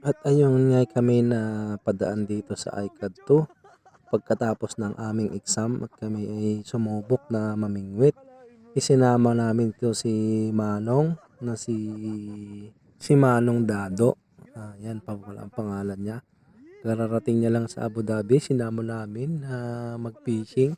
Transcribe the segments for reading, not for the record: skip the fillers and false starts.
At ayun nga kami na padaan dito sa ICAD 2 pagkatapos ng aming exam at kami ay sumubok na mamingwit. Isinama namin 'to si Manong na si Manong Dado. Yan pa pala ang pangalan niya. Kararating niya lang sa Abu Dhabi, sinama namin na mag-fishing.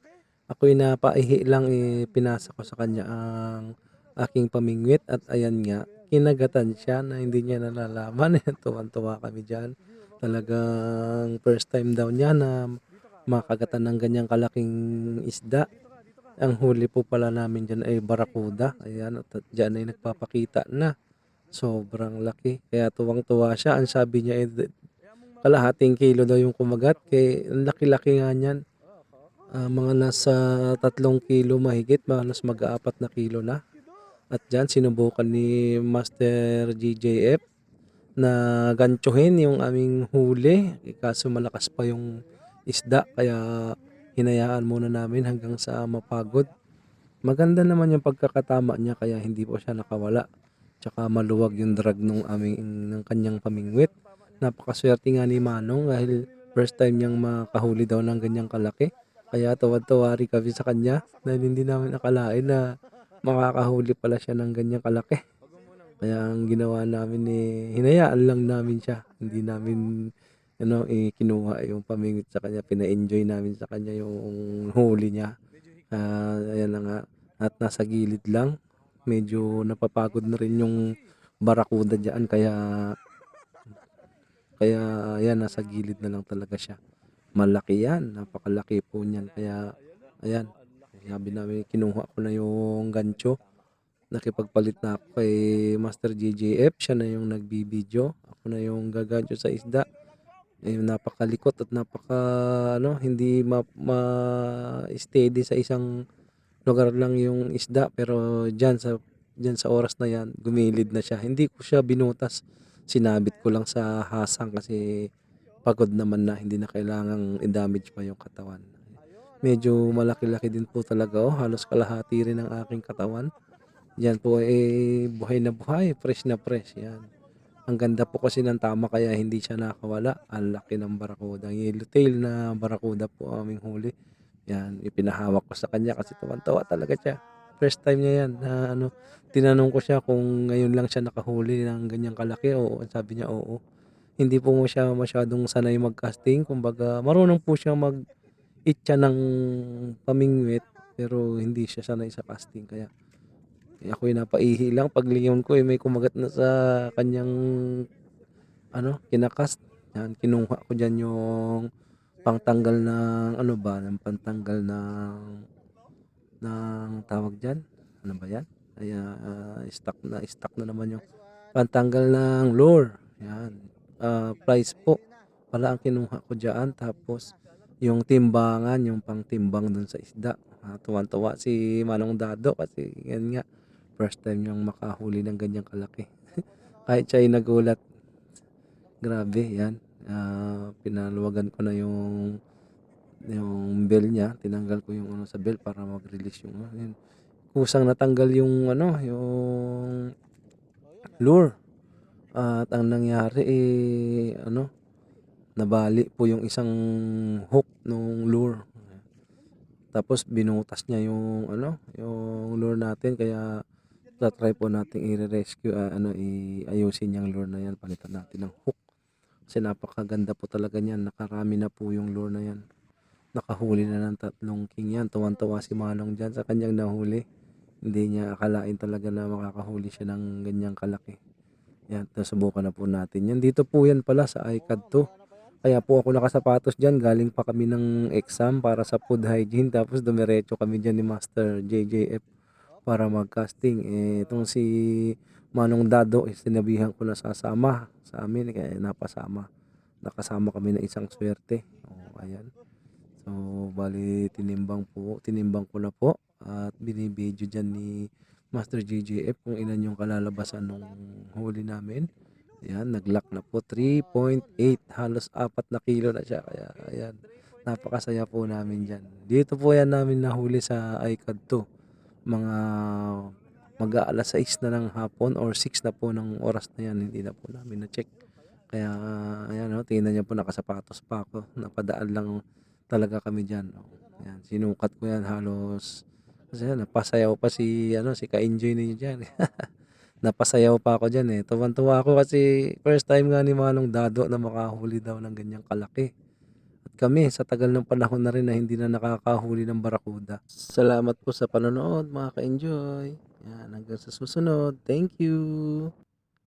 Ako'y napaihi lang, pinasa ko sa kanya ang aking pamingwit at ayan nga, kinagatan siya na hindi niya nalalaman. Tuwang-tuwa kami diyan. Talagang first time daw niya na makagatan ng ganyang kalaking isda. Ang huli po pala namin diyan ay barakuda. Ayan, at diyan ay nagpapakita na. Sobrang laki. Kaya tuwang-tuwa siya. Ang sabi niya kalahating kilo daw yung kumagat. Kaya ang laki-laki nga niyan. Mga nasa 3 kilo mahigit. Mas mag-aapat na kilo na. At diyan sinubukan ni Master GJF na ganchuhin yung aming huli. Kaso malakas pa yung isda. Kaya hinayaan muna namin hanggang sa mapagod. Maganda naman yung pagkakatama niya kaya hindi po siya nakawala. Tsaka maluwag yung drag ng kanyang pamingwit. Napakaswerte nga ni Manong dahil first time niyang makahuli daw ng ganyang kalaki. Kaya tuwad-tuwa rin kami sa kanya dahil hindi namin akalain na makakahuli pala siya ng ganyang kalaki. Kaya ang ginawa namin hinayaan lang namin siya. Hindi namin kinuha yung pamingwit sa kanya. Pina-enjoy namin sa kanya yung huli niya. Ayan na nga. At nasa gilid lang. Medyo napapagod na rin yung barakuda diyan kaya ayan nasa gilid na lang talaga siya. Malaki yan, napakalaki po niyan. Kaya ayan, sabi namin kinuha ko na yung gancho. Nakipagpalit na ako kay Master GJF, siya na yung nagbibideo. Ako na yung gagancho sa isda. Napakalikot at hindi steady sa isang lugar lang yung isda pero diyan sa oras na yan gumilid na siya. Hindi ko siya binutas. Sinabit ko lang sa hasang kasi pagod naman na hindi na kailangang i-damage pa yung katawan. Medyo malaki-laki din po talaga halos kalahati rin ng aking katawan. Yan po buhay na buhay, fresh na fresh yan. Ang ganda po kasi ng tama kaya hindi siya nakawala. Ang laki ng barakuda. Yellowtail na barakuda po ang aming huli. Yan, ipinahawak ko sa kanya kasi tuwan-tuwa talaga siya. First time niya yan na tinanong ko siya kung ngayon lang siya nakahuli ng ganyang kalaki. Oo, sabi niya oo. Hindi po mo siya masyadong sanay mag-casting. Kumbaga, marunong po siya mag-itcha ng pamingwit pero hindi siya sanay sa casting. Kaya ako'y napaihi lang. Paglingon ko may kumagat na sa kanyang kinakast. Yan, kinuha ko diyan yung pangtanggal ng ng pantanggal ng tawag diyan. Ano ba 'yan? Ay, stuck na naman yung pantanggal ng lure. Yan. Price po pala ang kinuha ko diyan tapos yung timbangan, yung pangtimbang dun sa isda. Tuwan-tuwa si Manong Dado kasi yan nga first time niyang makahuli ng ganyang kalaki. Kahit siya ay nagulat. Grabe, yan. Pinaluwagan ko na yung bell niya. Tinanggal ko yung sa bell para mag-release yung yun. Kusang natanggal yung yung lure. At ang nangyari nabali po yung isang hook nung lure. Tapos binutas niya yung lure natin kaya try po nating i-rescue iayusin yung lure na yan. Palitan natin ng hook. Kasi napakaganda po talaga niyan. Nakarami na po yung lure na yan. Nakahuli na ng 3 king yan. Tuwan-tuwa si Manong dyan sa kanyang nahuli. Hindi niya akalain talaga na makakahuli siya ng ganyang kalaki. Yan, subukan na po natin. Yan, dito po yan pala sa ICAD 2. Kaya po ako nakasapatos dyan. Galing pa kami ng exam para sa food hygiene. Tapos dumiretso kami dyan ni Master JJF para mag-casting. Itong si Manong Dado, sinabihan ko na sasama sa amin. Kaya napasama. Nakasama kami ng isang swerte. Ayan. So, bali tinimbang ko na po at binibidyo dyan ni Master GJF kung ilan yung kalalabasan nung huli namin. Ayan, nag-lock na po 3.8, halos 4 na kilo na siya. Kaya ayan, napakasaya po namin dyan. Dito po yan namin nahuli sa ICAD 2. Mga mag-aalas 6 na ng hapon or 6 na po ng oras na yan, hindi na po namin na-check. Kaya ayan oh, tingnan niyo po nakasapatos pa ako, napadaan lang talaga kami diyan, oh. Ayan, sinukat ko 'yan halos kasi napasayaw pa si ano, si ka-enjoy ninyo diyan. Napasayaw pa ako diyan, eh. Tuwang-tuwa ako kasi first time nga ni Manong Dado na makahuli daw ng ganyang kalaki. At kami sa tagal ng panahon na rin na hindi na nakakahuli ng barakuda. Salamat po sa panonood mga ka-enjoy. Yan, hanggang sa susunod. Thank you.